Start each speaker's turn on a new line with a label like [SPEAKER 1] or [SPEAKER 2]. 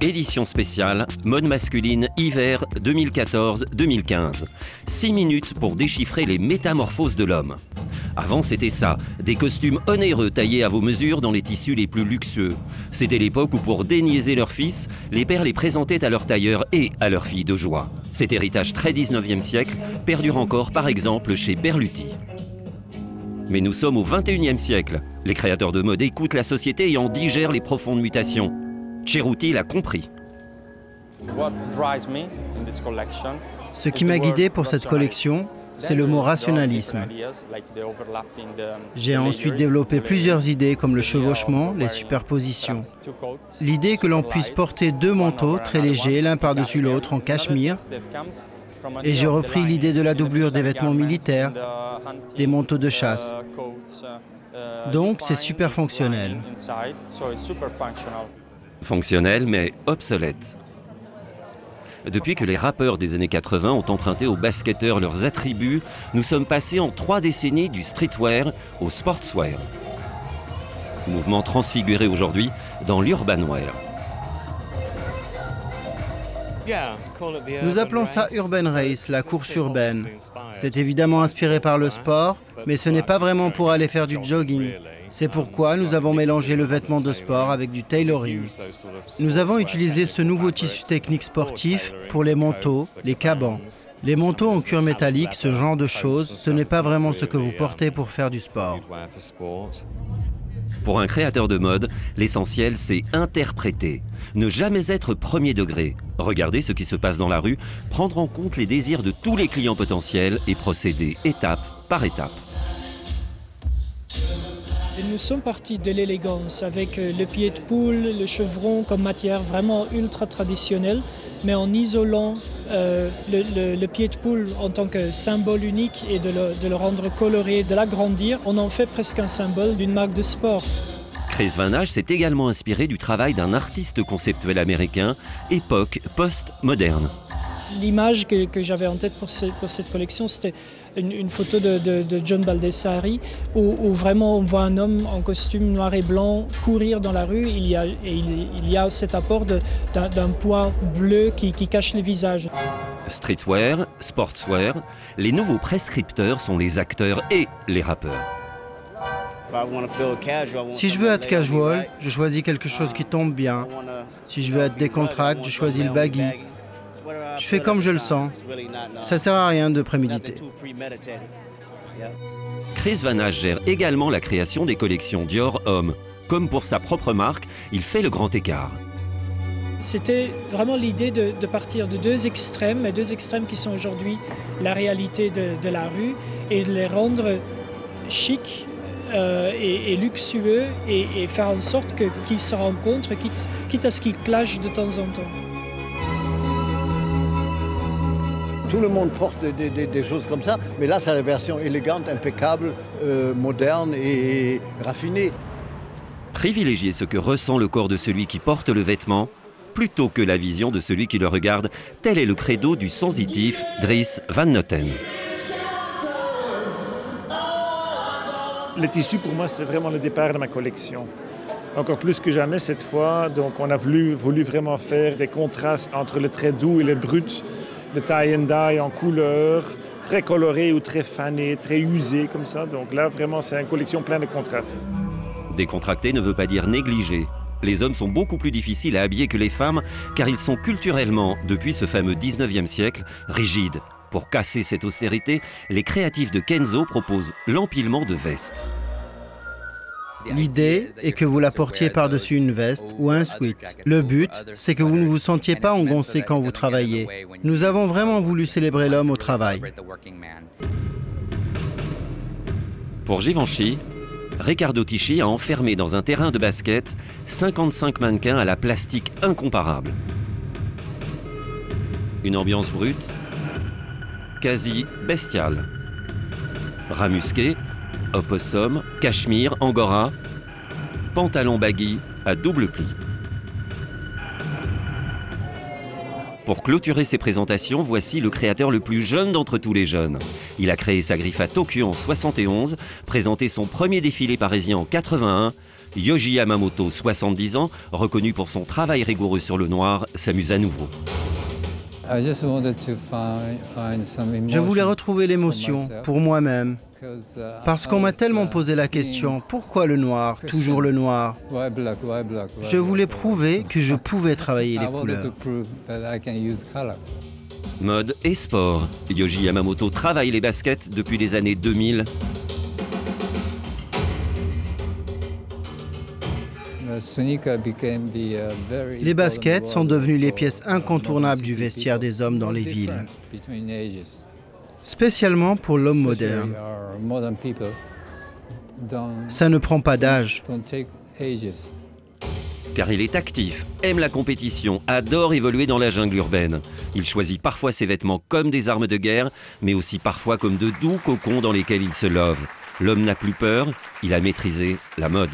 [SPEAKER 1] Édition spéciale, mode masculine, hiver 2014-2015. 6 minutes pour déchiffrer les métamorphoses de l'homme. Avant, c'était ça, des costumes onéreux taillés à vos mesures dans les tissus les plus luxueux. C'était l'époque où, pour déniaiser leur fils, les pères les présentaient à leurs tailleurs et à leurs filles de joie. Cet héritage très 19e siècle perdure encore, par exemple, chez Berluti. Mais nous sommes au 21e siècle. Les créateurs de mode écoutent la société et en digèrent les profondes mutations. Cerruti l'a compris.
[SPEAKER 2] Ce qui m'a guidé pour cette collection, c'est le mot rationalisme. J'ai ensuite développé plusieurs idées comme le chevauchement, les superpositions. L'idée que l'on puisse porter deux manteaux très légers l'un par-dessus l'autre en cachemire. Et j'ai repris l'idée de la doublure des vêtements militaires, des manteaux de chasse. Donc c'est super fonctionnel.
[SPEAKER 1] Fonctionnel mais obsolète. Depuis que les rappeurs des années 80 ont emprunté aux basketteurs leurs attributs, nous sommes passés en 3 décennies du streetwear au sportswear. Mouvement transfiguré aujourd'hui dans l'urbanwear.
[SPEAKER 2] Nous appelons ça Urban Race, la course urbaine. C'est évidemment inspiré par le sport, mais ce n'est pas vraiment pour aller faire du jogging. C'est pourquoi nous avons mélangé le vêtement de sport avec du tailoring. Nous avons utilisé ce nouveau tissu technique sportif pour les manteaux, les cabans. Les manteaux en cuir métallique, ce genre de choses, ce n'est pas vraiment ce que vous portez pour faire du sport.
[SPEAKER 1] Pour un créateur de mode, l'essentiel, c'est interpréter. Ne jamais être premier degré. Regarder ce qui se passe dans la rue, prendre en compte les désirs de tous les clients potentiels et procéder étape par étape.
[SPEAKER 3] Et nous sommes partis de l'élégance avec le pied de poule, le chevron comme matière vraiment ultra traditionnelle, mais en isolant le pied de poule en tant que symbole unique et de le rendre coloré, de l'agrandir. On en fait presque un symbole d'une marque de sport.
[SPEAKER 1] Chris Van Ache s'est également inspiré du travail d'un artiste conceptuel américain, époque post-moderne.
[SPEAKER 3] L'image que j'avais en tête pour cette collection, c'était une photo de John Baldessari où vraiment on voit un homme en costume noir et blanc courir dans la rue. Il y a cet apport d'un poids bleu qui cache les visages.
[SPEAKER 1] Streetwear, sportswear, les nouveaux prescripteurs sont les acteurs et les rappeurs.
[SPEAKER 2] Si je veux être casual, je choisis quelque chose qui tombe bien. Si je veux être décontracté, je choisis le baggy. Je fais comme je le sens. Ça sert à rien de préméditer.
[SPEAKER 1] Chris Van Ache gère également la création des collections Dior Homme. Comme pour sa propre marque, il fait le grand écart.
[SPEAKER 3] C'était vraiment l'idée de partir de deux extrêmes qui sont aujourd'hui la réalité de la rue, et de les rendre chic et luxueux et faire en sorte qu'ils se rencontrent, quitte à ce qu'ils clashent de temps en temps.
[SPEAKER 4] Tout le monde porte des choses comme ça, mais là, c'est la version élégante, impeccable, moderne et raffinée.
[SPEAKER 1] Privilégier ce que ressent le corps de celui qui porte le vêtement, plutôt que la vision de celui qui le regarde, tel est le credo du sensitif Dries Van Noten.
[SPEAKER 5] Le tissu, pour moi, c'est vraiment le départ de ma collection. Encore plus que jamais cette fois, donc on a voulu vraiment faire des contrastes entre le très doux et le brut, le tie and dye en couleur, très coloré ou très fané, très usé comme ça. Donc là, vraiment, c'est une collection pleine de contrastes.
[SPEAKER 1] Décontracté ne veut pas dire négligé. Les hommes sont beaucoup plus difficiles à habiller que les femmes, car ils sont culturellement, depuis ce fameux 19e siècle, rigides. Pour casser cette austérité, les créatifs de Kenzo proposent l'empilement de vestes.
[SPEAKER 2] L'idée est que vous la portiez par-dessus une veste ou un sweat. Le but, c'est que vous ne vous sentiez pas engoncé quand vous travaillez. Nous avons vraiment voulu célébrer l'homme au travail.
[SPEAKER 1] Pour Givenchy, Riccardo Tisci a enfermé dans un terrain de basket 55 mannequins à la plastique incomparable. Une ambiance brute, quasi bestiale. Ramusqué, opossum, cachemire, angora, pantalon baggy à double pli. Pour clôturer ses présentations, voici le créateur le plus jeune d'entre tous les jeunes. Il a créé sa griffe à Tokyo en 71, présenté son premier défilé parisien en 81. Yohji Yamamoto, 70 ans, reconnu pour son travail rigoureux sur le noir, s'amuse à nouveau.
[SPEAKER 2] Je voulais retrouver l'émotion pour moi-même. Parce qu'on m'a tellement posé la question, pourquoi le noir, toujours le noir? Je voulais prouver que je pouvais travailler les couleurs.
[SPEAKER 1] Mode et sport. Yohji Yamamoto travaille les baskets depuis les années 2000.
[SPEAKER 2] Les baskets sont devenues les pièces incontournables du vestiaire des hommes dans les villes, spécialement pour l'homme moderne. Ça ne prend pas d'âge.
[SPEAKER 1] Car il est actif, aime la compétition, adore évoluer dans la jungle urbaine. Il choisit parfois ses vêtements comme des armes de guerre, mais aussi parfois comme de doux cocons dans lesquels il se love. L'homme n'a plus peur, il a maîtrisé la mode.